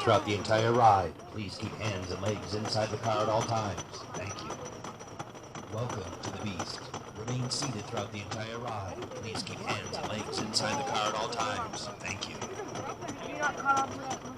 throughout the entire ride. Please keep hands and legs inside the car at all times. Thank you. Welcome to the Beast. Remain seated throughout the entire ride. Please keep hands and legs inside the car at all times. Thank you. Have you not caught up with that?